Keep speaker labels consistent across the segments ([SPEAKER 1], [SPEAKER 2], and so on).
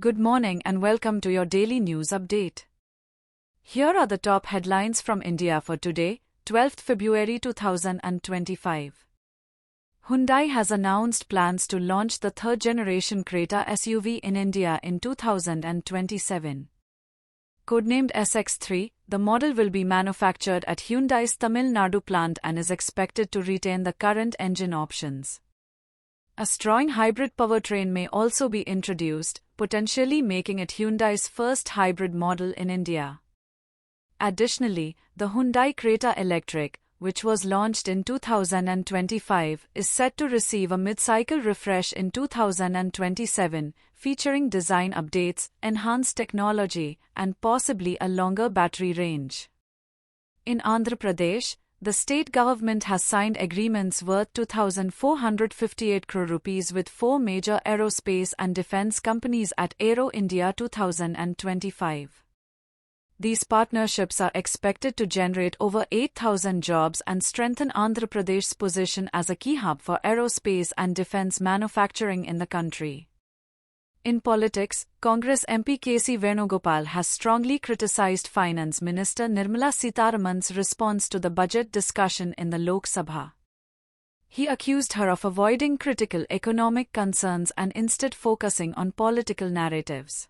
[SPEAKER 1] Good morning and welcome to your daily news update. Here are the top headlines from India for today, 12th February 2025. Hyundai has announced plans to launch the third-generation Creta SUV in India in 2027. Codenamed SX3, the model will be manufactured at Hyundai's Tamil Nadu plant and is expected to retain the current engine options. A strong hybrid powertrain may also be introduced, potentially making it Hyundai's first hybrid model in India. Additionally, the Hyundai Creta Electric, which was launched in 2025, is set to receive a mid-cycle refresh in 2027, featuring design updates, enhanced technology, and possibly a longer battery range. In Andhra Pradesh, the state government has signed agreements worth 2,458 crore rupees with four major aerospace and defense companies at Aero India 2025. These partnerships are expected to generate over 8,000 jobs and strengthen Andhra Pradesh's position as a key hub for aerospace and defense manufacturing in the country. In politics, Congress MP K.C. Venugopal has strongly criticized Finance Minister Nirmala Sitharaman's response to the budget discussion in the Lok Sabha. He accused her of avoiding critical economic concerns and instead focusing on political narratives.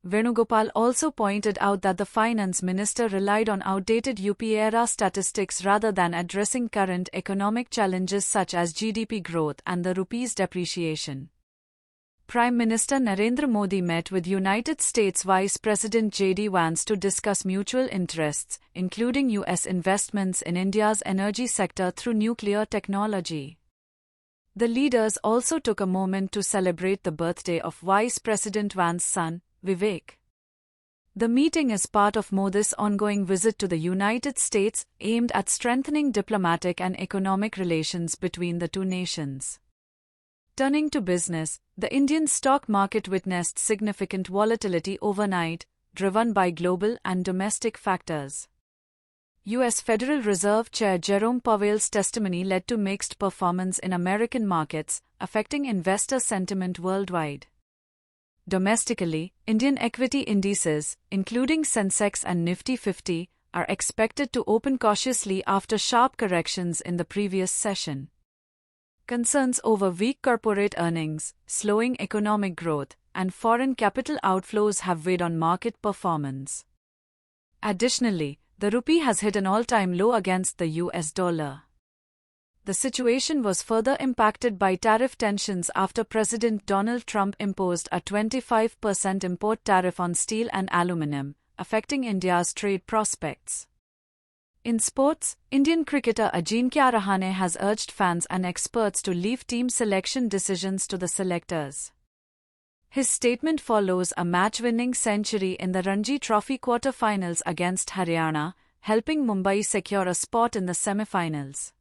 [SPEAKER 1] Venugopal also pointed out that the finance minister relied on outdated UP-era statistics rather than addressing current economic challenges such as GDP growth and the rupee's depreciation. Prime Minister Narendra Modi met with United States Vice President Vance to discuss mutual interests, including U.S. investments in India's energy sector through nuclear technology. The leaders also took a moment to celebrate the birthday of Vice President Vance's son, Vivek. The meeting is part of Modi's ongoing visit to the United States, aimed at strengthening diplomatic and economic relations between the two nations. Turning to business, the Indian stock market witnessed significant volatility overnight, driven by global and domestic factors. U.S. Federal Reserve Chair Jerome Powell's testimony led to mixed performance in American markets, affecting investor sentiment worldwide. Domestically, Indian equity indices, including Sensex and Nifty 50, are expected to open cautiously after sharp corrections in the previous session. Concerns over weak corporate earnings, slowing economic growth, and foreign capital outflows have weighed on market performance. Additionally, the rupee has hit an all-time low against the US dollar. The situation was further impacted by tariff tensions after President Donald Trump imposed a 25% import tariff on steel and aluminum, affecting India's trade prospects. In sports, Indian cricketer Ajinkya Rahane has urged fans and experts to leave team selection decisions to the selectors. His statement follows a match-winning century in the Ranji Trophy quarter-finals against Haryana, helping Mumbai secure a spot in the semi-finals.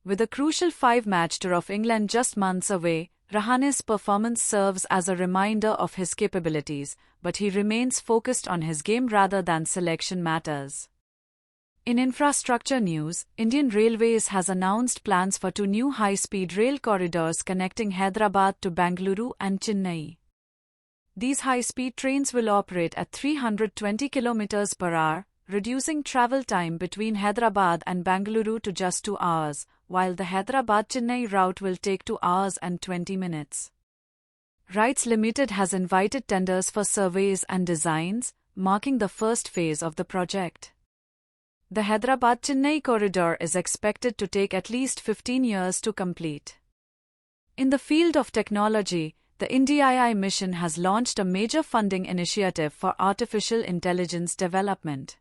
[SPEAKER 1] With a crucial five-match tour of England just months away, Rahane's performance serves as a reminder of his capabilities, but he remains focused on his game rather than selection matters. In infrastructure news, Indian Railways has announced plans for two new high-speed rail corridors connecting Hyderabad to Bengaluru and Chennai. These high-speed trains will operate at 320 km per hour, reducing travel time between Hyderabad and Bengaluru to just 2 hours, while the Hyderabad-Chennai route will take 2 hours and 20 minutes. Rights Limited has invited tenders for surveys and designs, marking the first phase of the project. The Hyderabad-Chennai corridor is expected to take at least 15 years to complete. In the field of technology, the INDII mission has launched a major funding initiative for artificial intelligence development.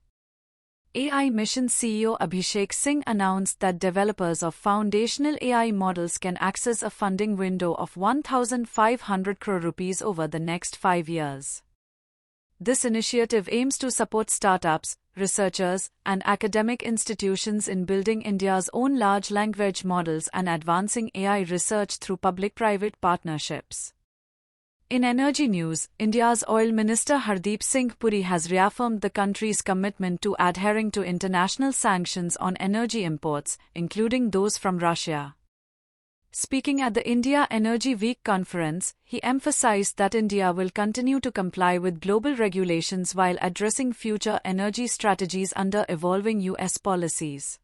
[SPEAKER 1] AI Mission CEO Abhishek Singh announced that developers of foundational AI models can access a funding window of 1,500 crore rupees over the next 5 years. This initiative aims to support startups, researchers, and academic institutions in building India's own large language models and advancing AI research through public-private partnerships. In energy news, India's Oil Minister Hardeep Singh Puri has reaffirmed the country's commitment to adhering to international sanctions on energy imports, including those from Russia. Speaking at the India Energy Week conference, he emphasized that India will continue to comply with global regulations while addressing future energy strategies under evolving US policies.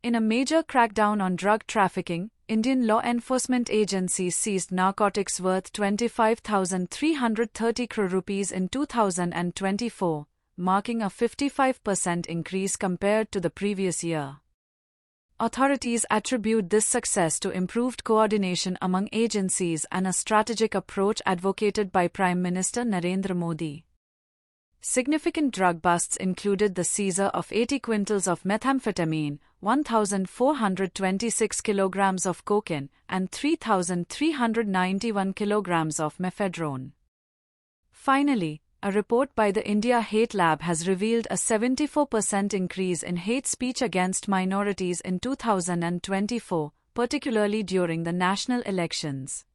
[SPEAKER 1] In a major crackdown on drug trafficking, Indian law enforcement agencies seized narcotics worth 25,330 crore rupees in 2024, marking a 55% increase compared to the previous year. Authorities attribute this success to improved coordination among agencies and a strategic approach advocated by Prime Minister Narendra Modi. Significant drug busts included the seizure of 80 quintals of methamphetamine, 1,426 kilograms of cocaine, and 3,391 kilograms of mephedrone. Finally, a report by the India Hate Lab has revealed a 74% increase in hate speech against minorities in 2024, particularly during the national elections.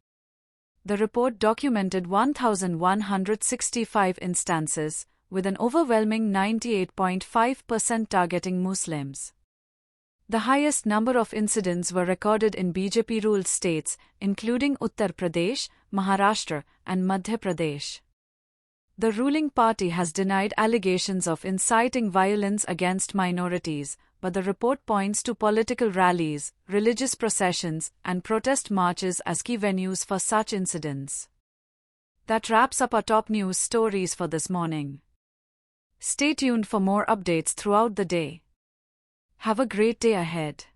[SPEAKER 1] The report documented 1,165 instances, with an overwhelming 98.5% targeting Muslims. The highest number of incidents were recorded in BJP-ruled states, including Uttar Pradesh, Maharashtra, and Madhya Pradesh. The ruling party has denied allegations of inciting violence against minorities, but the report points to political rallies, religious processions, and protest marches as key venues for such incidents. That wraps up our top news stories for this morning. Stay tuned for more updates throughout the day. Have a great day ahead.